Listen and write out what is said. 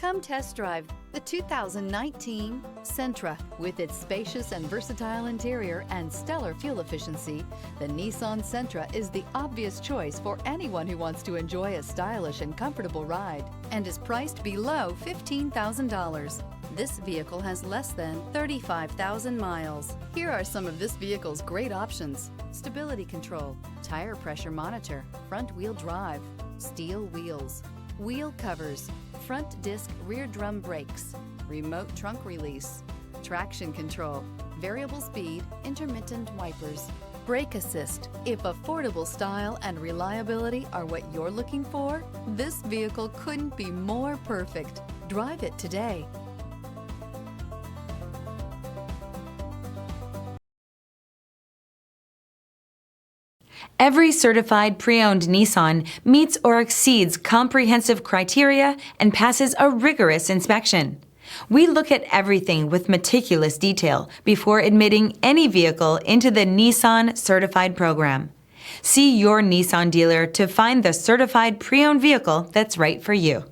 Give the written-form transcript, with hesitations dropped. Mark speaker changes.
Speaker 1: Come test drive the 2019 Sentra. With its spacious and versatile interior and stellar fuel efficiency, the Nissan Sentra is the obvious choice for anyone who wants to enjoy a stylish and comfortable ride and is priced below $15,000. This vehicle has less than 35,000 miles. Here are some of this vehicle's great options: stability control, tire pressure monitor, front wheel drive, steel wheels, wheel covers, front disc rear drum brakes, remote trunk release, traction control, variable speed, intermittent wipers, brake assist. If affordable style and reliability are what you're looking for, this vehicle couldn't be more perfect. Drive it today.
Speaker 2: Every certified pre-owned Nissan meets or exceeds comprehensive criteria and passes a rigorous inspection. We look at everything with meticulous detail before admitting any vehicle into the Nissan Certified program. See your Nissan dealer to find the certified pre-owned vehicle that's right for you.